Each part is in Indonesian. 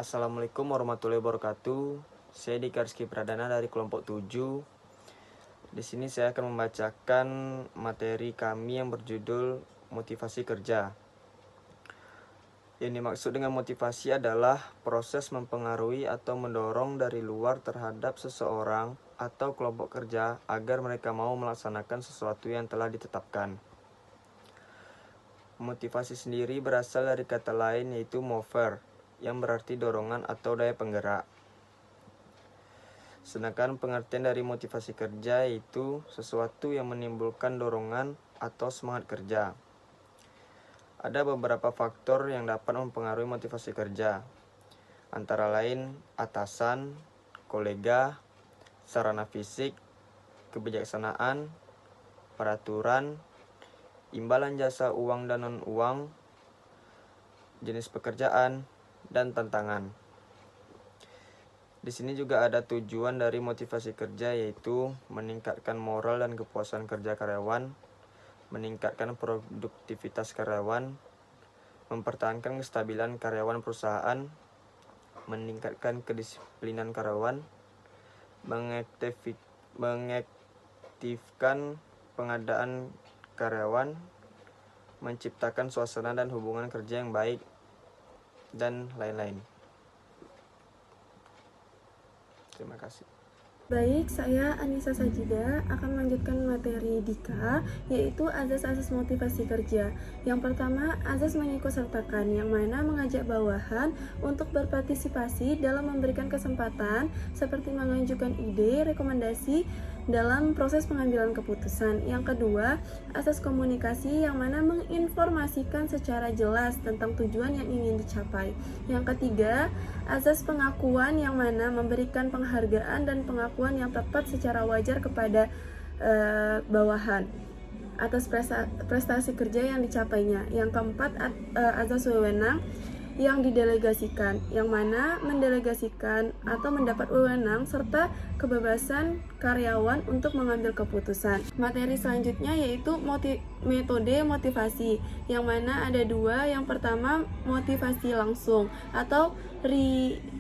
Assalamualaikum warahmatullahi wabarakatuh. Saya Dika Rizky Pradana dari kelompok 7. Di sini saya akan membacakan materi kami yang berjudul motivasi kerja. Yang dimaksud dengan motivasi adalah proses mempengaruhi atau mendorong dari luar terhadap seseorang atau kelompok kerja agar mereka mau melaksanakan sesuatu yang telah ditetapkan. Motivasi sendiri berasal dari kata lain yaitu mover, yang berarti dorongan atau daya penggerak. Sedangkan pengertian dari motivasi kerja yaitu sesuatu yang menimbulkan dorongan atau semangat kerja. Ada beberapa faktor yang dapat mempengaruhi motivasi kerja, antara lain atasan, kolega, sarana fisik, kebijaksanaan, peraturan, imbalan jasa uang dan non-uang, jenis pekerjaan, dan tantangan. Di sini juga ada tujuan dari motivasi kerja yaitu meningkatkan moral dan kepuasan kerja karyawan, meningkatkan produktivitas karyawan, mempertahankan kestabilan karyawan perusahaan, meningkatkan kedisiplinan karyawan, mengaktifkan pengadaan karyawan, menciptakan suasana dan hubungan kerja yang baik, dan lain-lain. Terima kasih. Baik, saya Anissa Sajida akan melanjutkan materi Dika, yaitu azas-azas motivasi kerja. Yang pertama, azas mengikutsertakan, yang mana mengajak bawahan untuk berpartisipasi dalam memberikan kesempatan seperti mengajukan ide, rekomendasi dalam proses pengambilan keputusan. Yang kedua, asas komunikasi yang mana menginformasikan secara jelas tentang tujuan yang ingin dicapai. Yang ketiga, asas pengakuan yang mana memberikan penghargaan dan pengakuan yang tepat secara wajar kepada bawahan atas prestasi kerja yang dicapainya. Yang keempat, azas wewenang yang didelegasikan, yang mana mendelegasikan atau mendapat wewenang serta kebebasan karyawan untuk mengambil keputusan. Materi selanjutnya yaitu metode motivasi, yang mana ada dua. Yang pertama, motivasi langsung atau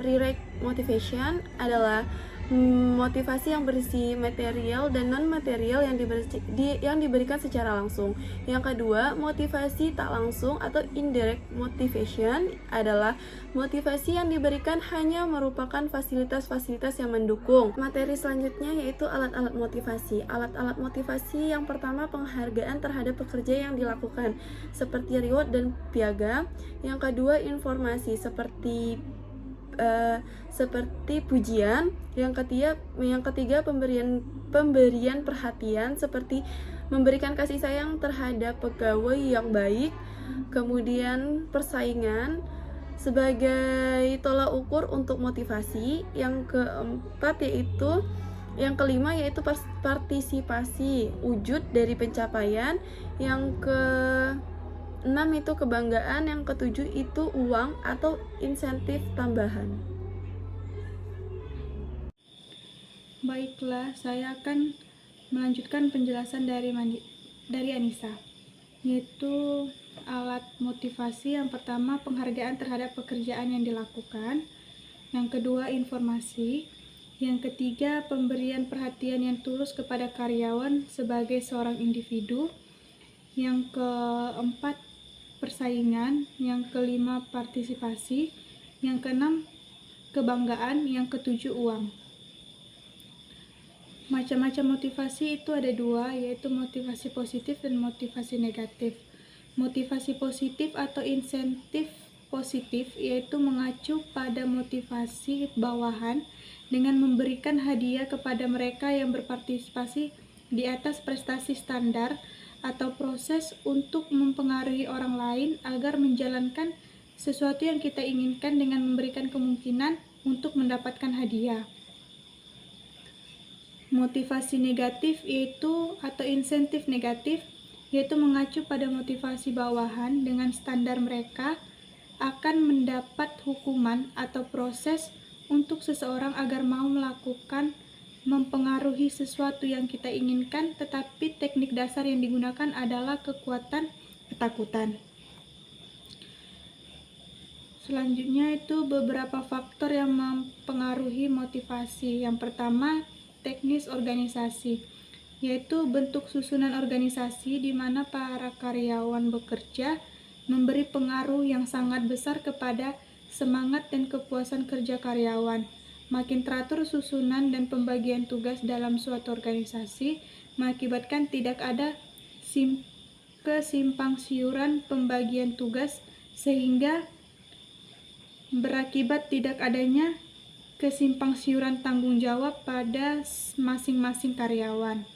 direct motivation adalah motivasi yang berisi material dan non-material yang diberikan secara langsung. Yang kedua, motivasi tak langsung atau indirect motivation adalah motivasi yang diberikan hanya merupakan fasilitas-fasilitas yang mendukung. Materi selanjutnya yaitu alat-alat motivasi. Alat-alat motivasi yang pertama, penghargaan terhadap pekerja yang dilakukan seperti reward dan piagam. Yang kedua, informasi seperti pujian. Yang ketiga pemberian perhatian seperti memberikan kasih sayang terhadap pegawai yang baik. Kemudian persaingan sebagai tolak ukur untuk motivasi. Yang kelima yaitu partisipasi, wujud dari pencapaian. Yang ke-6 itu kebanggaan, yang ke-7 itu uang atau insentif tambahan. Baiklah, saya akan melanjutkan penjelasan dari Anissa, yaitu alat motivasi. Yang pertama, penghargaan terhadap pekerjaan yang dilakukan. Yang kedua, informasi. Yang ketiga, pemberian perhatian yang tulus kepada karyawan sebagai seorang individu. Yang keempat, persaingan. Yang kelima, partisipasi. Yang keenam, kebanggaan. Yang ketujuh, uang. Macam-macam motivasi itu ada dua, yaitu motivasi positif dan motivasi negatif. Motivasi positif atau insentif positif yaitu mengacu pada motivasi bawahan dengan memberikan hadiah kepada mereka yang berpartisipasi di atas prestasi standar atau proses untuk mempengaruhi orang lain agar menjalankan sesuatu yang kita inginkan dengan memberikan kemungkinan untuk mendapatkan hadiah. Motivasi negatif atau insentif negatif yaitu mengacu pada motivasi bawahan dengan standar mereka akan mendapat hukuman atau proses untuk seseorang agar mau melakukan mempengaruhi sesuatu yang kita inginkan, tetapi teknik dasar yang digunakan adalah kekuatan ketakutan. Selanjutnya itu beberapa faktor yang mempengaruhi motivasi. Yang pertama, teknis organisasi, yaitu bentuk susunan organisasi di mana para karyawan bekerja memberi pengaruh yang sangat besar kepada semangat dan kepuasan kerja karyawan. Makin teratur susunan dan pembagian tugas dalam suatu organisasi, mengakibatkan tidak ada kesimpang siuran pembagian tugas, sehingga berakibat tidak adanya kesimpang siuran tanggung jawab pada masing-masing karyawan.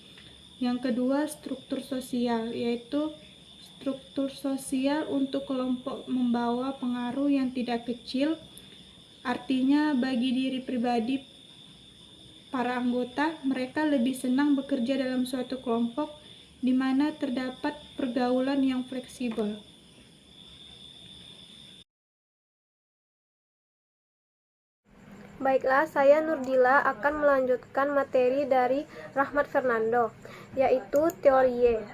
Yang kedua, struktur sosial, yaitu struktur sosial untuk kelompok membawa pengaruh yang tidak kecil. Artinya bagi diri pribadi para anggota, mereka lebih senang bekerja dalam suatu kelompok di mana terdapat pergaulan yang fleksibel. Baiklah, saya Nurdila akan melanjutkan materi dari Rahmat Fernando, yaitu teori Y.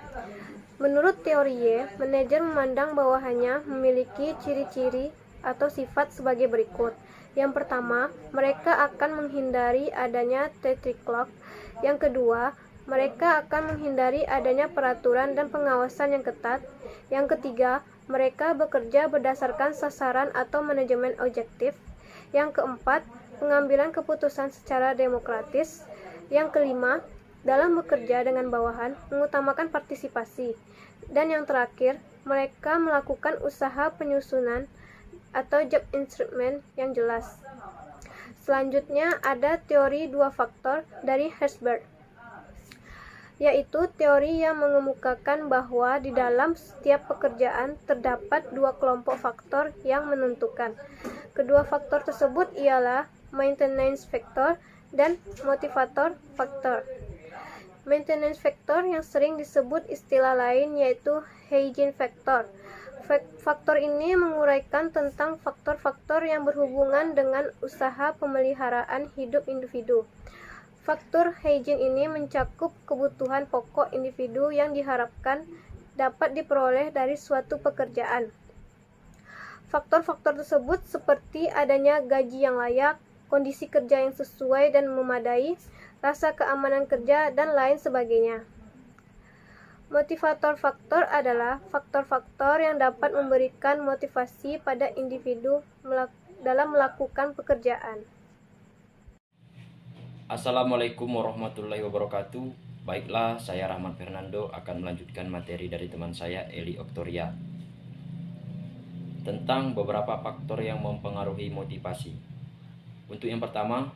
Menurut teori Y, manajer memandang bawahannya memiliki ciri-ciri atau sifat sebagai berikut. Yang pertama, mereka akan menghindari adanya clock. Yang kedua, mereka akan menghindari adanya peraturan dan pengawasan yang ketat. Yang ketiga, mereka bekerja berdasarkan sasaran atau manajemen objektif. Yang keempat, pengambilan keputusan secara demokratis. Yang kelima, dalam bekerja dengan bawahan, mengutamakan partisipasi. Dan yang terakhir, mereka melakukan usaha penyusunan atau job instrument yang jelas. Selanjutnya ada teori dua faktor dari Herzberg, yaitu teori yang mengemukakan bahwa di dalam setiap pekerjaan terdapat dua kelompok faktor yang menentukan. Kedua faktor tersebut ialah maintenance factor dan motivator factor. Maintenance factor yang sering disebut istilah lain yaitu hygiene factor. Faktor ini menguraikan tentang faktor-faktor yang berhubungan dengan usaha pemeliharaan hidup individu. Faktor hygiene ini mencakup kebutuhan pokok individu yang diharapkan dapat diperoleh dari suatu pekerjaan. Faktor-faktor tersebut seperti adanya gaji yang layak, kondisi kerja yang sesuai dan memadai, rasa keamanan kerja, dan lain sebagainya. Motivator faktor adalah faktor-faktor yang dapat memberikan motivasi pada individu dalam melakukan pekerjaan. Assalamualaikum warahmatullahi wabarakatuh. Baiklah, saya Rahmat Fernando akan melanjutkan materi dari teman saya Eli Oktoria tentang beberapa faktor yang mempengaruhi motivasi. Untuk yang pertama,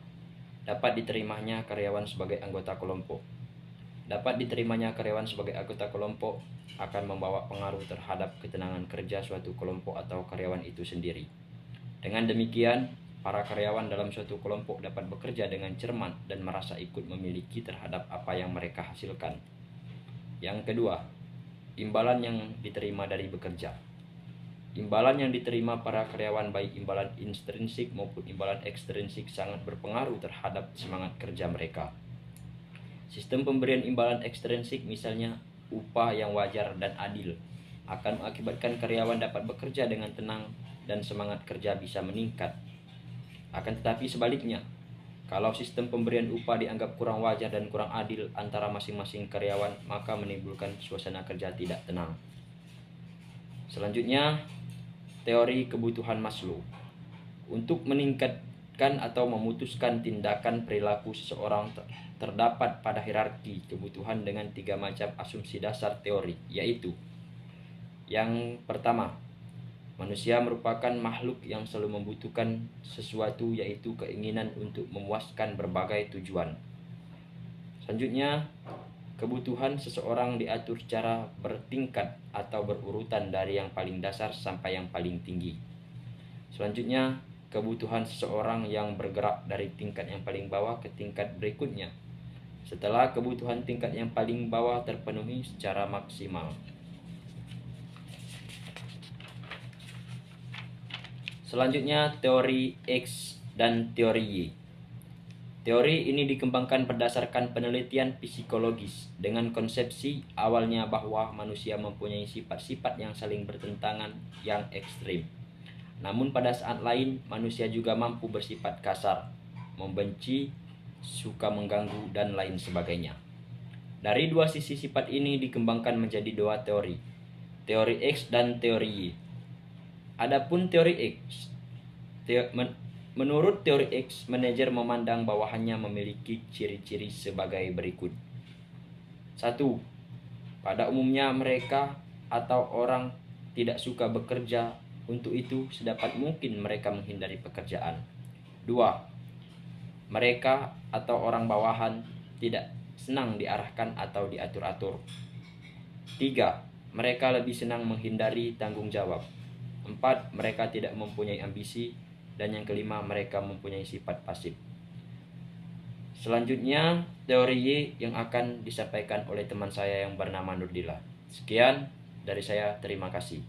dapat diterimanya karyawan sebagai anggota kelompok. Dapat diterimanya karyawan sebagai anggota kelompok akan membawa pengaruh terhadap ketenangan kerja suatu kelompok atau karyawan itu sendiri. Dengan demikian, para karyawan dalam suatu kelompok dapat bekerja dengan cermat dan merasa ikut memiliki terhadap apa yang mereka hasilkan. Yang kedua, imbalan yang diterima dari bekerja. Imbalan yang diterima para karyawan, baik imbalan intrinsik maupun imbalan ekstrinsik, sangat berpengaruh terhadap semangat kerja mereka. Sistem pemberian imbalan ekstrinsik, misalnya upah yang wajar dan adil, akan mengakibatkan karyawan dapat bekerja dengan tenang dan semangat kerja bisa meningkat. Akan tetapi sebaliknya, kalau sistem pemberian upah dianggap kurang wajar dan kurang adil antara masing-masing karyawan, maka menimbulkan suasana kerja tidak tenang. Selanjutnya, teori kebutuhan Maslow. Untuk meningkatkan atau memutuskan tindakan perilaku seseorang terdapat pada hierarki kebutuhan dengan 3 macam asumsi dasar teori, yaitu yang pertama, manusia merupakan makhluk yang selalu membutuhkan sesuatu, yaitu keinginan untuk memuaskan berbagai tujuan. Selanjutnya, kebutuhan seseorang diatur secara bertingkat atau berurutan dari yang paling dasar sampai yang paling tinggi. Selanjutnya, kebutuhan seseorang yang bergerak dari tingkat yang paling bawah ke tingkat berikutnya setelah kebutuhan tingkat yang paling bawah terpenuhi secara maksimal. Selanjutnya, teori X dan teori Y. Teori ini dikembangkan berdasarkan penelitian psikologis dengan konsepsi awalnya bahwa manusia mempunyai sifat-sifat yang saling bertentangan yang ekstrim. Namun pada saat lain, manusia juga mampu bersifat kasar, membenci, suka mengganggu, dan lain sebagainya. Dari dua sisi sifat ini dikembangkan menjadi dua teori X dan teori Y. Adapun teori X, menurut teori X, manajer memandang bawahannya memiliki ciri-ciri sebagai berikut. 1. Pada umumnya mereka atau orang tidak suka bekerja, untuk itu sedapat mungkin mereka menghindari pekerjaan. 2. Mereka atau orang bawahan tidak senang diarahkan atau diatur-atur. 3. Mereka lebih senang menghindari tanggung jawab. 4. Mereka tidak mempunyai ambisi. Dan yang kelima, mereka mempunyai sifat pasif. Selanjutnya, teori Y yang akan disampaikan oleh teman saya yang bernama Nurdillah. Sekian dari saya, terima kasih.